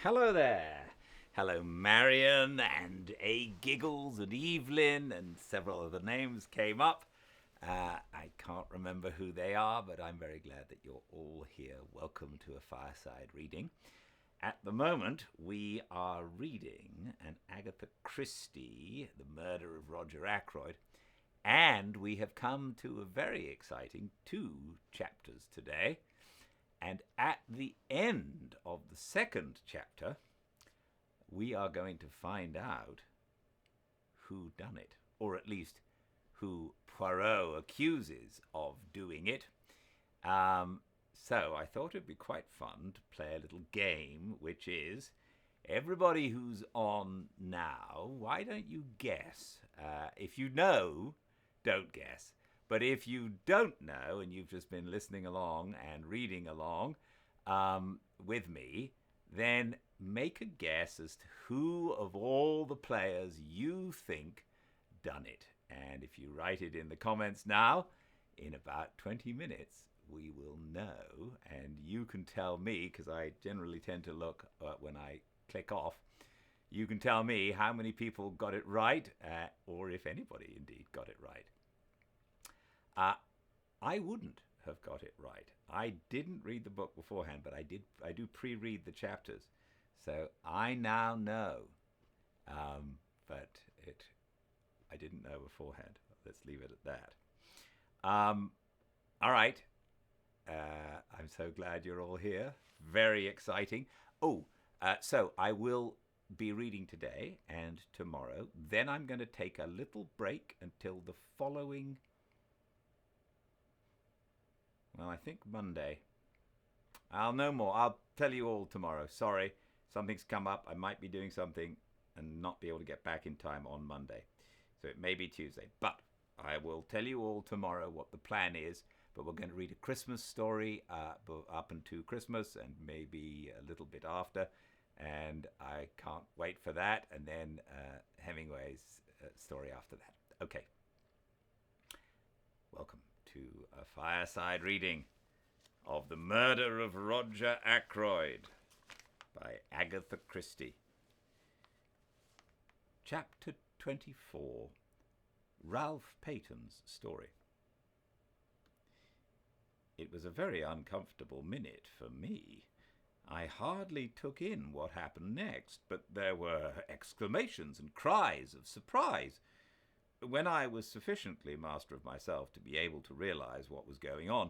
Hello there. Hello, Marion and A. Giggles and Evelyn and several other names came up. I can't remember who they are, but I'm very glad that you're all here. Welcome to a Fireside Reading. At the moment, we are reading an Agatha Christie, The Murder of Roger Ackroyd, and we have come to a very exciting 2 chapters today. And at the end of the second chapter, we are going to find out who done it, or at least who Poirot accuses of doing it. So I thought it'd be quite fun to play a little game, which is everybody who's on now, why don't you guess? If you know, don't guess. But if you don't know and you've just been listening along and reading along with me, then make a guess as to who of all the players you think done it. And if you write it in the comments now, in about 20 minutes, we will know. And you can tell me, because I generally tend to look when I click off, you can tell me how many people got it right, or if anybody indeed got it right. I wouldn't have got it right. I didn't read the book beforehand, but I do pre-read the chapters. So I now know. But I didn't know beforehand. Let's leave it at that. All right. I'm so glad you're all here. Very exciting. So I will be reading today and tomorrow. Then I'm going to take a little break until the following... Well, I think Monday. I'll know more. I'll tell you all tomorrow. Sorry, something's come up. I might be doing something and not be able to get back in time on Monday. So it may be Tuesday. But I will tell you all tomorrow what the plan is. But we're going to read a Christmas story up until Christmas and maybe a little bit after. And I can't wait for that. And then Hemingway's story after that. Okay. Welcome to a Fireside Reading of The Murder of Roger Ackroyd by Agatha Christie. Chapter 24, Ralph Peyton's Story. It was a very uncomfortable minute for me. I hardly took in what happened next, but there were exclamations and cries of surprise. When I was sufficiently master of myself to be able to realize what was going on,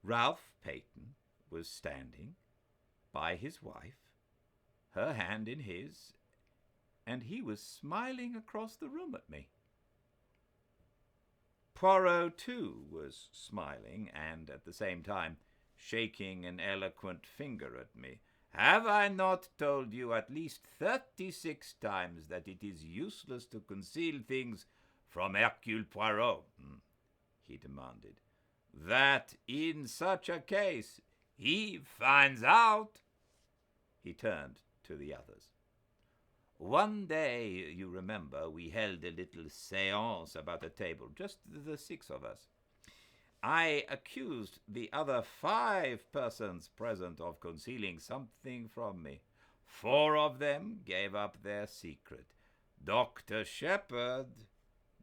Ralph Peyton was standing by his wife, her hand in his, and he was smiling across the room at me. Poirot, too, was smiling and, at the same time, shaking an eloquent finger at me. "Have I not told you at least 36 times that it is useless to conceal things from Hercule Poirot?" he demanded. "That in such a case he finds out." He turned to the others. "One day, you remember, we held a little séance about a table, just the 6 of us. I accused the other 5 persons present of concealing something from me. 4 of them gave up their secret. Dr. Shepherd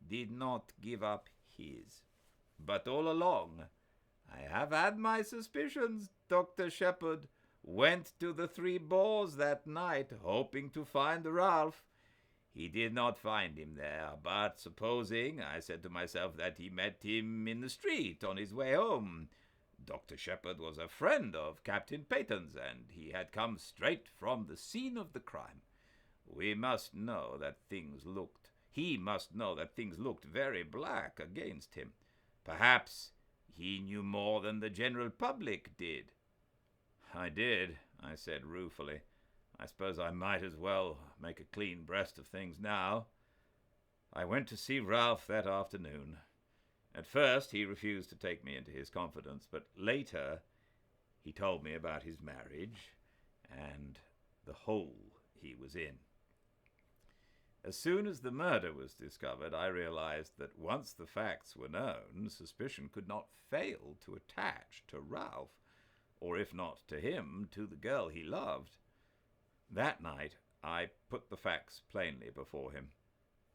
did not give up his. But all along, I have had my suspicions. Dr. Shepherd went to the 3 Boars that night, hoping to find Ralph. He did not find him there, but supposing, I said to myself, that he met him in the street on his way home. Dr. Shepherd was a friend of Captain Peyton's, and he had come straight from the scene of the crime. He must know that things looked very black against him. Perhaps he knew more than the general public did." "I did," I said ruefully. "I suppose I might as well make a clean breast of things now. I went to see Ralph that afternoon. At first he refused to take me into his confidence, but later he told me about his marriage and the hole he was in. As soon as the murder was discovered, I realized that once the facts were known, suspicion could not fail to attach to Ralph, or if not to him, to the girl he loved. That night I put the facts plainly before him.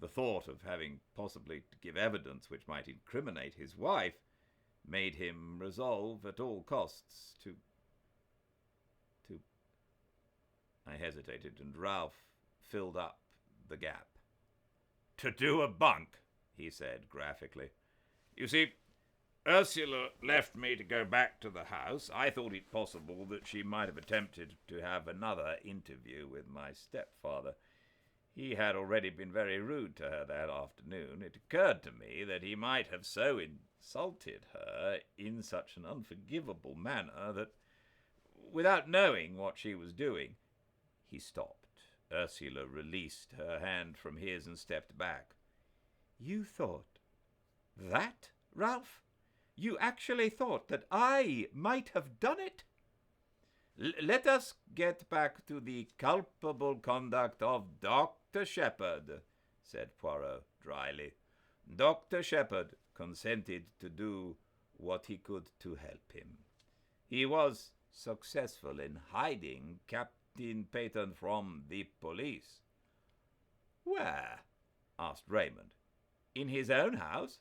The thought of having possibly to give evidence which might incriminate his wife made him resolve at all costs to... I hesitated, and Ralph filled up the gap. "To do a bunk," he said graphically. "You see, Ursula left me to go back to the house. I thought it possible that she might have attempted to have another interview with my stepfather. He had already been very rude to her that afternoon. It occurred to me that he might have so insulted her in such an unforgivable manner that, without knowing what she was doing..." He stopped. Ursula released her hand from his and stepped back. "You thought that, Ralph? You actually thought that I might have done it?" Let us get back to the culpable conduct of Dr. Shepherd," said Poirot dryly. "Dr. Shepherd consented to do what he could to help him. He was successful in hiding Captain Peyton from the police." "Where?" asked Raymond. "In his own house?"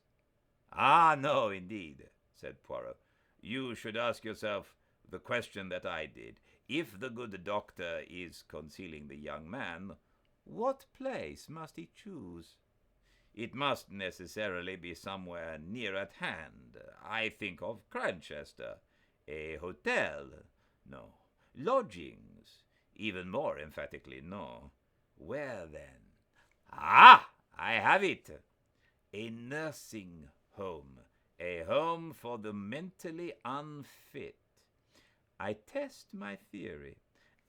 "Ah, no, indeed," said Poirot. "You should ask yourself the question that I did. If the good doctor is concealing the young man, what place must he choose? It must necessarily be somewhere near at hand. I think of Cranchester. A hotel? No. Lodgings? Even more emphatically, no. Where then? Ah, I have it! A nursing home. A home for the mentally unfit. I test my theory.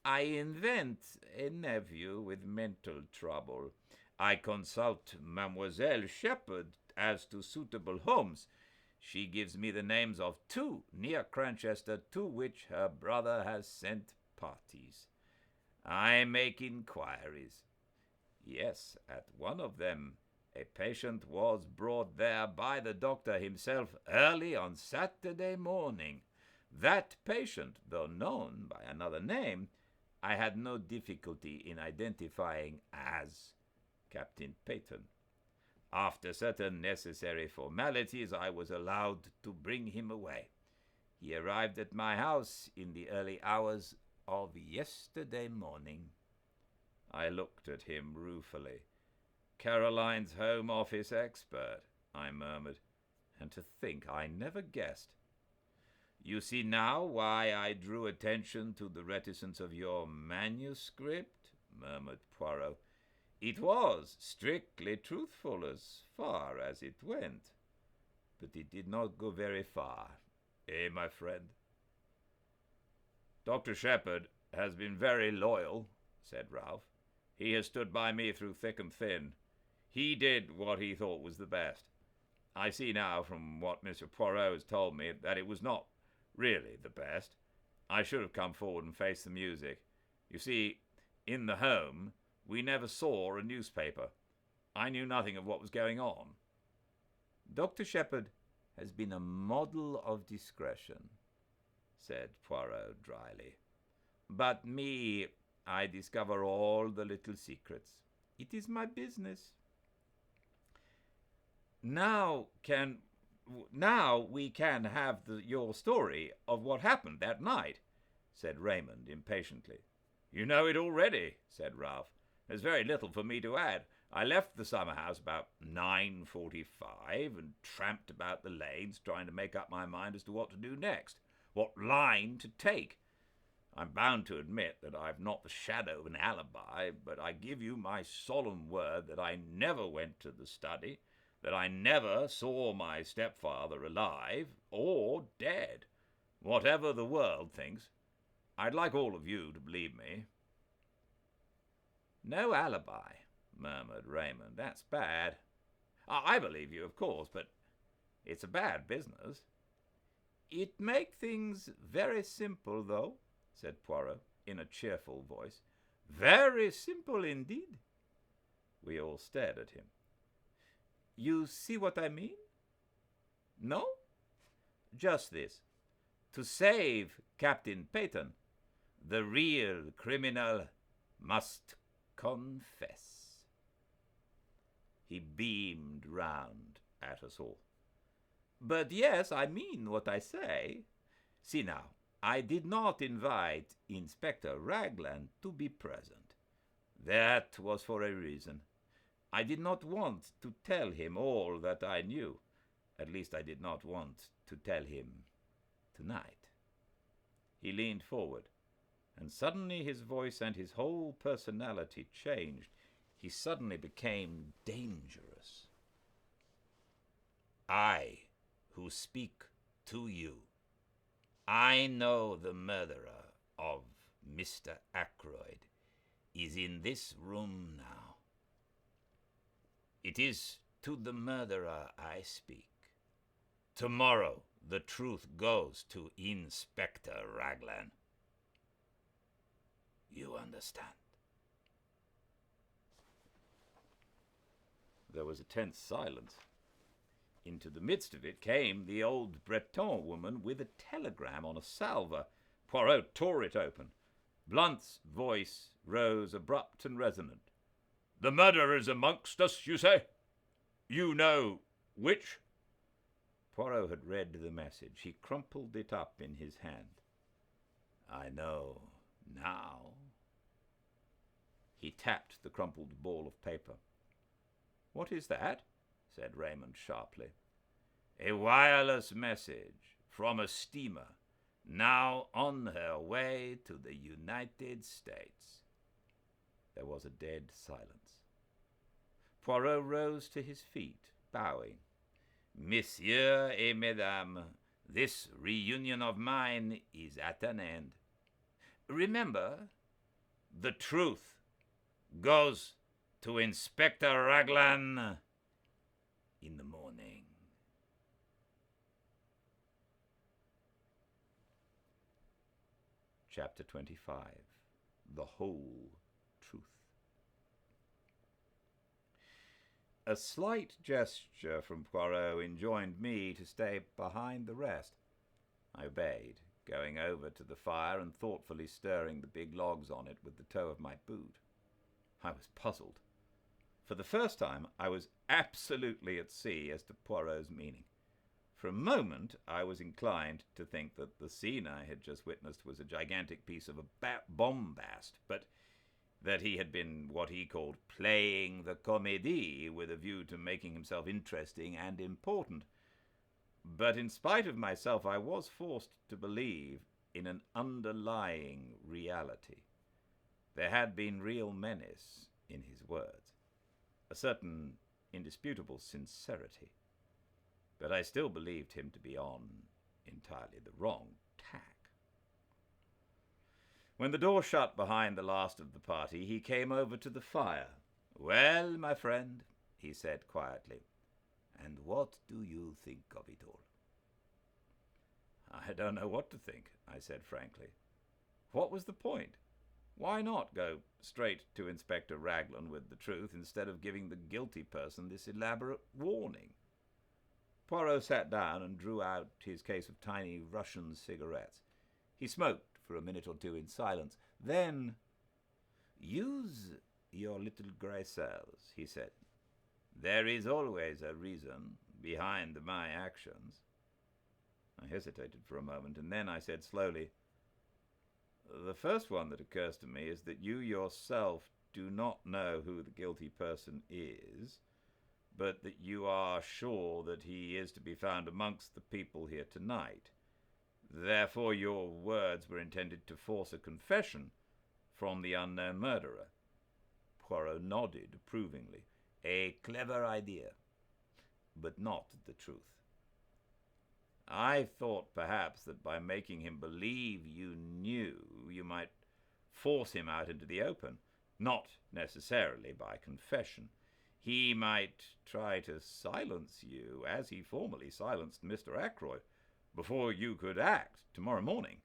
I invent a nephew with mental trouble. I consult Mademoiselle Shepherd as to suitable homes. She gives me the names of 2 near Cranchester to which her brother has sent parties. I make inquiries. Yes, at one of them a patient was brought there by the doctor himself early on Saturday morning. That patient, though known by another name, I had no difficulty in identifying as Captain Peyton. After certain necessary formalities, I was allowed to bring him away. He arrived at my house in the early hours of yesterday morning." I looked at him ruefully. "Caroline's Home Office expert," I murmured. "And to think I never guessed." "You see now why I drew attention to the reticence of your manuscript," murmured Poirot. "It was strictly truthful as far as it went, but it did not go very far, eh, my friend?" "Dr. Shepherd has been very loyal," said Ralph. "He has stood by me through thick and thin. He did what he thought was the best. I see now from what Mr. Poirot has told me that it was not really the best. I should have come forward and faced the music. You see, in the home, we never saw a newspaper. I knew nothing of what was going on." "Dr. Shepherd has been a model of discretion," said Poirot dryly. "But me, I discover all the little secrets. It is my business." Now we can have your story of what happened that night," said Raymond impatiently. "You know it already," said Ralph. "There's very little for me to add. I left the summer house about 9:45 and tramped about the lanes trying to make up my mind as to what to do next, what line to take. I'm bound to admit that I've not the shadow of an alibi, but I give you my solemn word that I never went to the study, that I never saw my stepfather alive or dead. Whatever the world thinks, I'd like all of you to believe me." "No alibi," murmured Raymond. "That's bad. I believe you, of course, but it's a bad business." "It make things very simple, though," said Poirot in a cheerful voice. "Very simple indeed." We all stared at him. "You see what I mean? No? Just this. To save Captain Peyton, the real criminal must confess. He beamed round at us all. But yes, I mean what I say. See now, I did not invite Inspector Raglan to be present. That was for a reason. I did not want to tell him all that I knew. At least I did not want to tell him tonight. He leaned forward, and suddenly his voice and his whole personality changed. He suddenly became dangerous. I, who speak to you, I know the murderer of Mr. Ackroyd is in this room now. It is to the murderer I speak. Tomorrow the truth goes to Inspector Raglan. You understand? There was a tense silence. Into the midst of it came the old Breton woman with a telegram on a salver. Poirot tore it open. Blunt's voice rose abrupt and resonant. The murderer is amongst us, you say? You know which? Poirot had read the message. He crumpled it up in his hand. I know now. He tapped the crumpled ball of paper. What is that? Said Raymond sharply. A wireless message from a steamer now on her way to the United States. There was a dead silence. Poirot rose to his feet, bowing. Messieurs et mesdames, this reunion of mine is at an end. Remember, the truth goes to Inspector Raglan in the morning. Chapter 25. The Whole Truth. A slight gesture from Poirot enjoined me to stay behind the rest. I obeyed, going over to the fire and thoughtfully stirring the big logs on it with the toe of my boot. I was puzzled. For the first time, I was absolutely at sea as to Poirot's meaning. For a moment, I was inclined to think that the scene I had just witnessed was a gigantic piece of bombast, but that he had been what he called playing the comédie with a view to making himself interesting and important. But in spite of myself, I was forced to believe in an underlying reality. There had been real menace in his words, a certain indisputable sincerity. But I still believed him to be on entirely the wrong tack. When the door shut behind the last of the party, he came over to the fire. Well, my friend, he said quietly, and what do you think of it all? I don't know what to think, I said frankly. What was the point? Why not go straight to Inspector Raglan with the truth instead of giving the guilty person this elaborate warning? Poirot sat down and drew out his case of tiny Russian cigarettes. He smoked for a minute or two in silence. Then, use your little grey cells, he said. There is always a reason behind my actions. I hesitated for a moment, and then I said slowly, the first one that occurs to me is that you yourself do not know who the guilty person is, but that you are sure that he is to be found amongst the people here tonight. Therefore your words were intended to force a confession from the unknown murderer. Poirot nodded approvingly. A clever idea, but not the truth. I thought perhaps that by making him believe you knew, you might force him out into the open, not necessarily by confession. He might try to silence you, as he formerly silenced Mr. Ackroyd, before you could act tomorrow morning.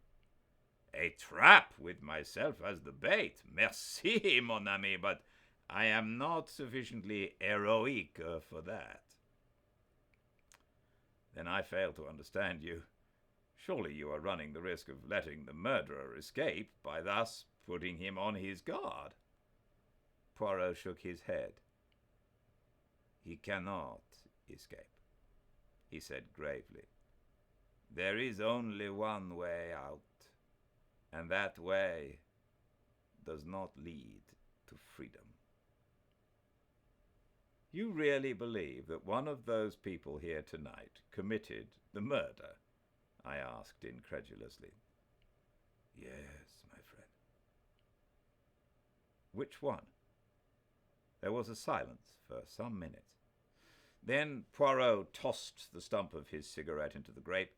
A trap with myself as the bait. Merci, mon ami, but I am not sufficiently heroic for that. Then I fail to understand you. Surely you are running the risk of letting the murderer escape by thus putting him on his guard. Poirot shook his head. "He cannot escape," he said gravely. "There is only one way out, and that way does not lead to freedom." "You really believe that one of those people here tonight committed the murder?" I asked incredulously. "Yes, my friend." "Which one?" There was a silence for some minutes. Then Poirot tossed the stump of his cigarette into the grate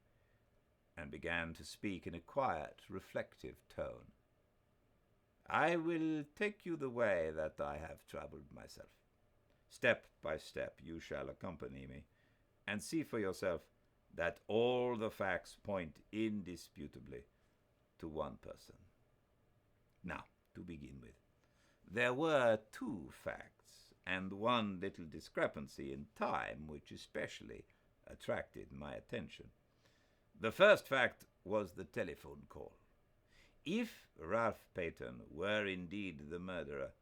and began to speak in a quiet, reflective tone. "I will take you the way that I have traveled myself. Step by step you shall accompany me, and see for yourself that all the facts point indisputably to one person. Now, to begin with, there were two facts, and one little discrepancy in time which especially attracted my attention. The first fact was the telephone call. If Ralph Peyton were indeed the murderer,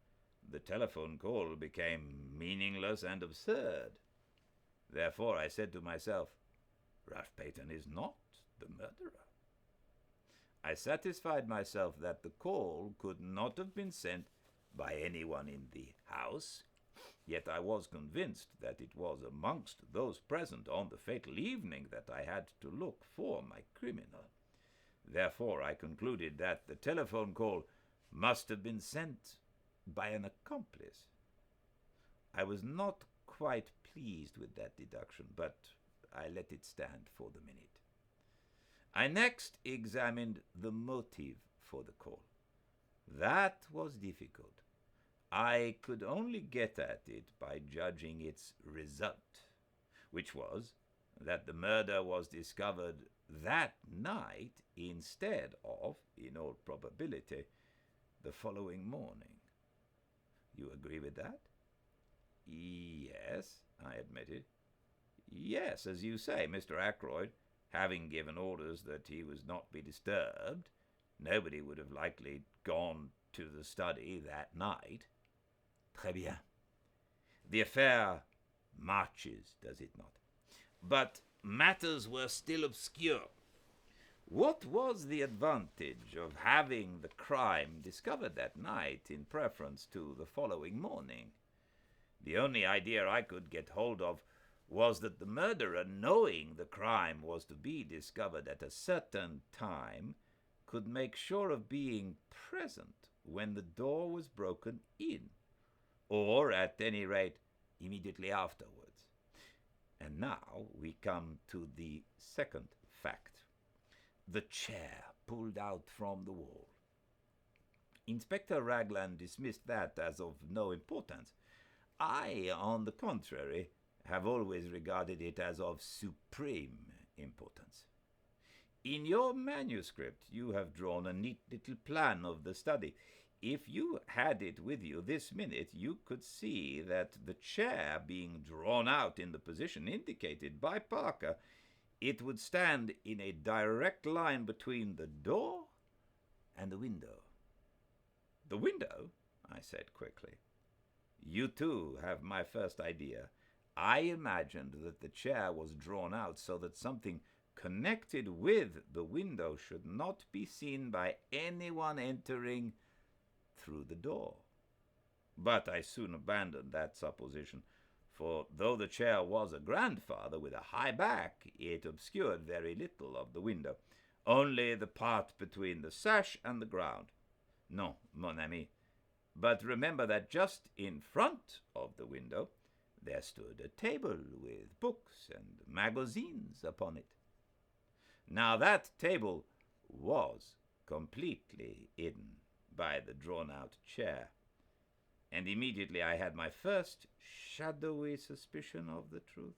the telephone call became meaningless and absurd. Therefore I said to myself, Ralph Peyton is not the murderer. I satisfied myself that the call could not have been sent by anyone in the house, yet I was convinced that it was amongst those present on the fatal evening that I had to look for my criminal. Therefore I concluded that the telephone call must have been sent by an accomplice. I was not quite pleased with that deduction, but I let it stand for the minute. I next examined the motive for the call. That was difficult. I could only get at it by judging its result, which was that the murder was discovered that night instead of, in all probability, the following morning. You agree with that? Yes, I admitted. Yes, as you say, Mr. Ackroyd, having given orders that he was not be disturbed, nobody would have likely gone to the study that night. Très bien. The affair marches, does it not? But matters were still obscure. What was the advantage of having the crime discovered that night in preference to the following morning? The only idea I could get hold of was that the murderer, knowing the crime was to be discovered at a certain time, could make sure of being present when the door was broken in, or at any rate immediately afterwards. And now we come to the second fact. The chair pulled out from the wall. Inspector Raglan dismissed that as of no importance. I, on the contrary, have always regarded it as of supreme importance. In your manuscript, you have drawn a neat little plan of the study. If you had it with you this minute, you could see that the chair being drawn out in the position indicated by Parker, it would stand in a direct line between the door and the window. The window? I said quickly. You too have my first idea. I imagined that the chair was drawn out so that something connected with the window should not be seen by anyone entering through the door. But I soon abandoned that supposition, for though the chair was a grandfather with a high back, it obscured very little of the window, only the part between the sash and the ground. Non, mon ami, but remember that just in front of the window there stood a table with books and magazines upon it. Now that table was completely hidden by the drawn-out chair, and immediately I had my first shadowy suspicion of the truth.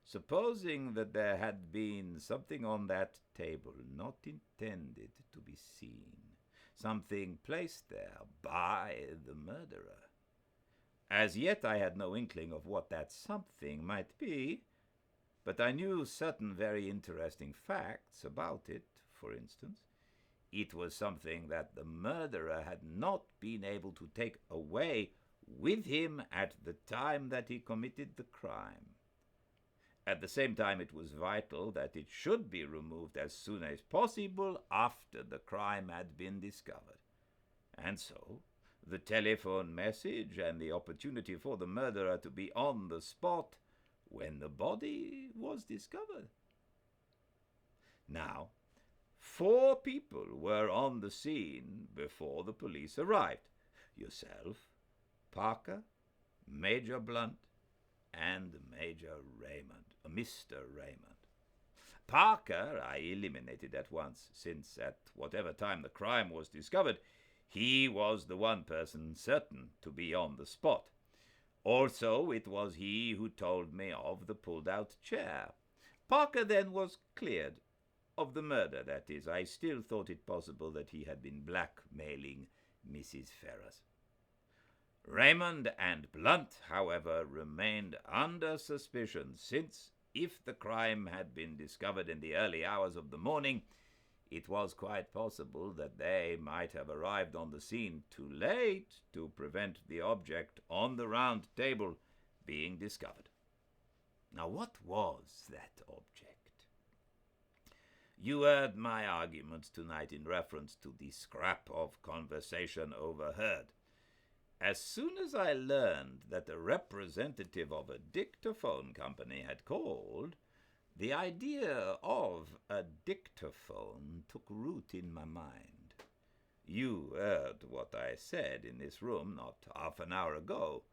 Supposing that there had been something on that table not intended to be seen, something placed there by the murderer. As yet I had no inkling of what that something might be, but I knew certain very interesting facts about it. For instance, It was something that the murderer had not been able to take away with him at the time that he committed the crime. At the same time, it was vital that it should be removed as soon as possible after the crime had been discovered. And so, the telephone message and the opportunity for the murderer to be on the spot when the body was discovered. Now, 4 people were on the scene before the police arrived. Yourself, Parker, Major Blunt, and Major Raymond, Mr. Raymond. Parker I eliminated at once, since at whatever time the crime was discovered, he was the one person certain to be on the spot. Also, it was he who told me of the pulled-out chair. Parker then was cleared of the murder, that is. I still thought it possible that he had been blackmailing Mrs. Ferrars. Raymond and Blunt, however, remained under suspicion, since if the crime had been discovered in the early hours of the morning, it was quite possible that they might have arrived on the scene too late to prevent the object on the round table being discovered. Now, what was that object? You heard my arguments tonight in reference to the scrap of conversation overheard. As soon as I learned that a representative of a dictaphone company had called, the idea of a dictaphone took root in my mind. You heard what I said in this room not half an hour ago.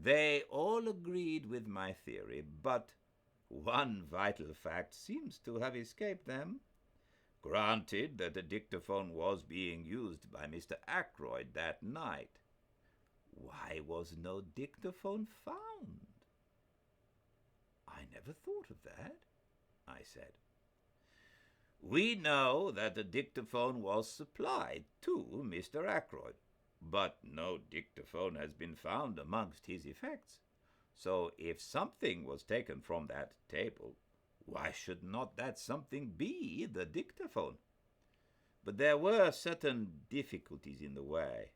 They all agreed with my theory, but one vital fact seems to have escaped them. Granted that a dictaphone was being used by Mr. Ackroyd that night. Why was no dictaphone found? I never thought of that, I said. We know that a dictaphone was supplied to Mr. Ackroyd, but no dictaphone has been found amongst his effects. So if something was taken from that table, why should not that something be the dictaphone? But there were certain difficulties in the way.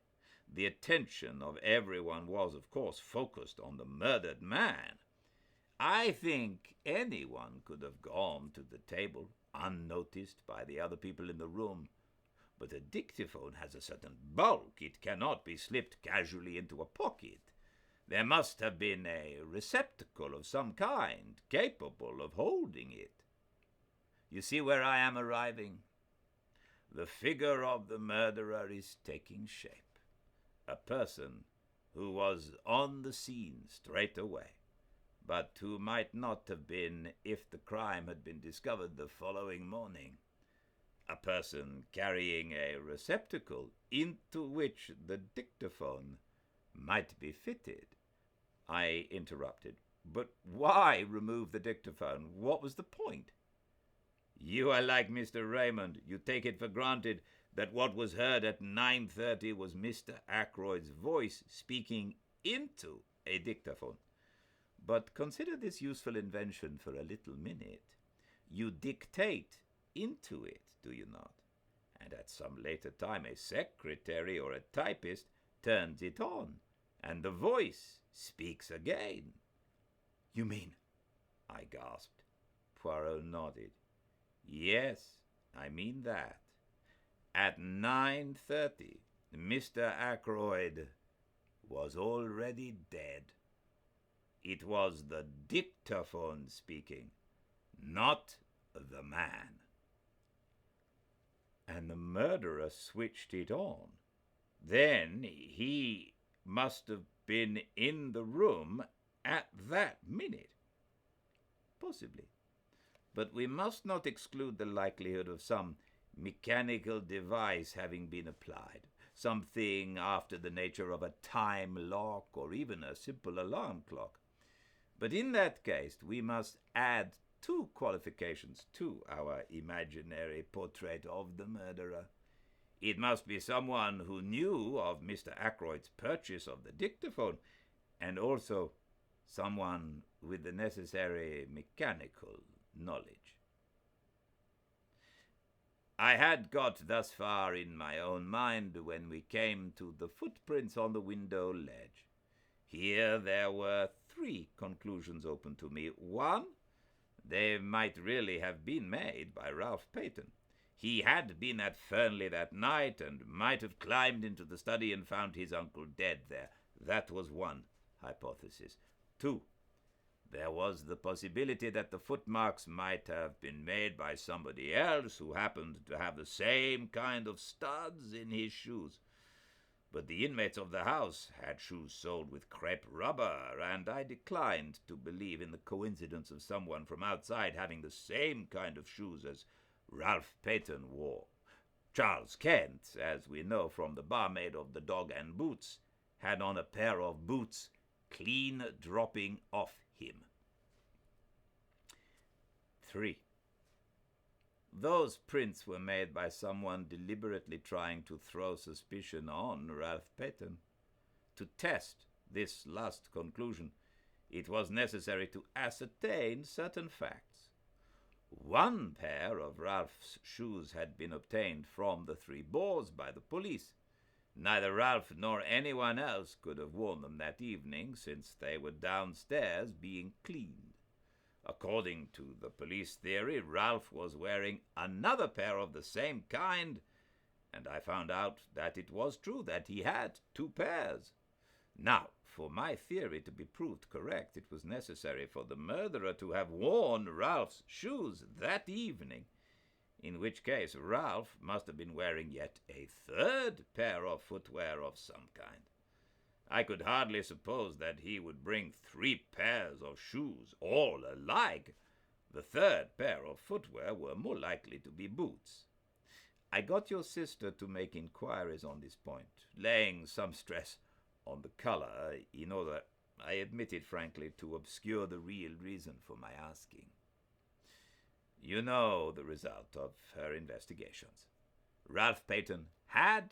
The attention of everyone was, of course, focused on the murdered man. I think anyone could have gone to the table, unnoticed by the other people in the room. But a dictaphone has a certain bulk. It cannot be slipped casually into a pocket. There must have been a receptacle of some kind, capable of holding it. You see where I am arriving? The figure of the murderer is taking shape. A person who was on the scene straight away, but who might not have been if the crime had been discovered the following morning. A person carrying a receptacle into which the dictaphone might be fitted. I interrupted. But why remove the dictaphone? What was the point? You are like Mr. Raymond. You take it for granted that what was heard at 9:30 was Mr. Ackroyd's voice speaking into a dictaphone. But consider this useful invention for a little minute. You dictate into it, do you not? And at some later time a secretary or a typist turns it on, and the voice speaks again. You mean? I gasped. Poirot nodded. Yes, I mean that. At 9:30, Mr. Ackroyd was already dead. It was the dictaphone speaking, not the man. And the murderer switched it on. Then he must have been in the room at that minute. Possibly. But we must not exclude the likelihood of some mechanical device having been applied, something after the nature of a time lock or even a simple alarm clock. But in that case, we must add 2 qualifications to our imaginary portrait of the murderer. It must be someone who knew of Mr. Ackroyd's purchase of the dictaphone, and also someone with the necessary mechanical knowledge. I had got thus far in my own mind when we came to the footprints on the window ledge. Here there were three conclusions open to me. One, they might really have been made by Ralph Peyton. He had been at Fernley that night and might have climbed into the study and found his uncle dead there. That was one hypothesis. Two, there was the possibility that the footmarks might have been made by somebody else who happened to have the same kind of studs in his shoes. But the inmates of the house had shoes soled with crepe rubber, and I declined to believe in the coincidence of someone from outside having the same kind of shoes as Ralph Peyton wore. Charles Kent, as we know from the barmaid of the Dog and Boots, had on a pair of boots clean dropping off him. 3. Those prints were made by someone deliberately trying to throw suspicion on Ralph Peyton. To test this last conclusion, it was necessary to ascertain certain facts. One pair of Ralph's shoes had been obtained from the Three Boars by the police. Neither Ralph nor anyone else could have worn them that evening, since they were downstairs being cleaned. According to the police theory, Ralph was wearing another pair of the same kind, and I found out that it was true that he had two pairs. Now, for my theory to be proved correct, it was necessary for the murderer to have worn Ralph's shoes that evening, in which case Ralph must have been wearing yet a third pair of footwear of some kind. I could hardly suppose that he would bring 3 pairs of shoes, all alike. The third pair of footwear were more likely to be boots. I got your sister to make inquiries on this point, laying some stress on the color, in order, I admit it frankly, to obscure the real reason for my asking. You know the result of her investigations. Ralph Peyton had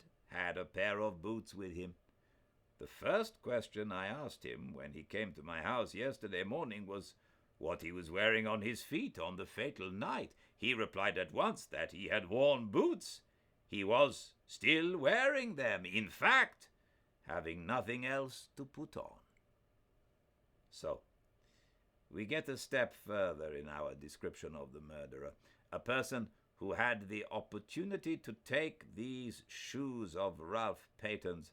a pair of boots with him. The first question I asked him when he came to my house yesterday morning was what he was wearing on his feet on the fatal night. He replied at once that he had worn boots. He was still wearing them, in fact, having nothing else to put on. So, we get a step further in our description of the murderer, a person who had the opportunity to take these shoes of Ralph Peyton's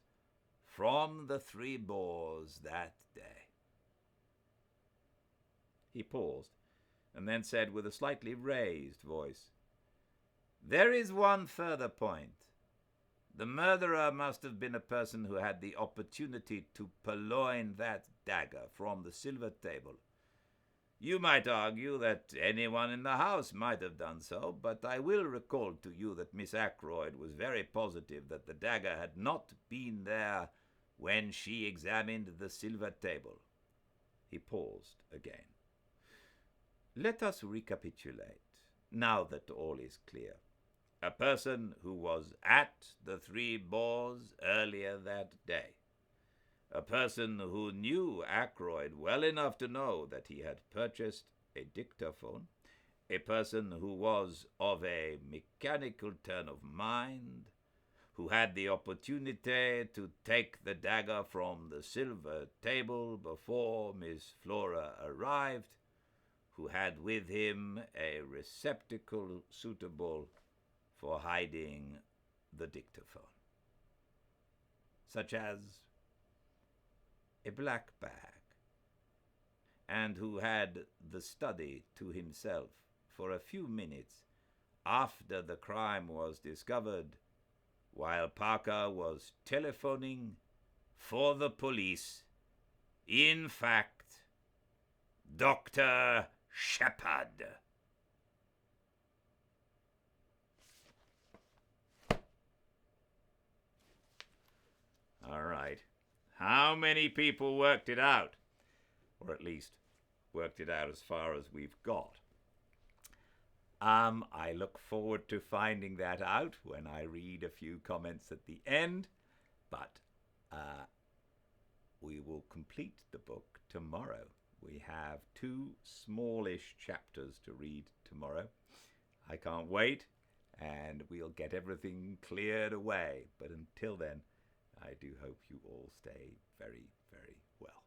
from the Three Boars that day. He paused, and then said with a slightly raised voice, "There is one further point. The murderer must have been a person who had the opportunity to purloin that dagger from the silver table. You might argue that anyone in the house might have done so, but I will recall to you that Miss Ackroyd was very positive that the dagger had not been there when she examined the silver table." He paused again. Let us recapitulate, now that all is clear. A person who was at the Three Boars earlier that day. A person who knew Ackroyd well enough to know that he had purchased a dictaphone. A person who was of a mechanical turn of mind, who had the opportunity to take the dagger from the silver table before Miss Flora arrived, who had with him a receptacle suitable for hiding the dictaphone, such as a black bag, and who had the study to himself for a few minutes after the crime was discovered, while Parker was telephoning for the police. In fact, Dr. Shepard. All right. How many people worked it out? Or at least worked it out as far as we've got. I look forward to finding that out when I read a few comments at the end, but we will complete the book tomorrow. We have 2 smallish chapters to read tomorrow. I can't wait, and we'll get everything cleared away. But until then, I do hope you all stay very, very well.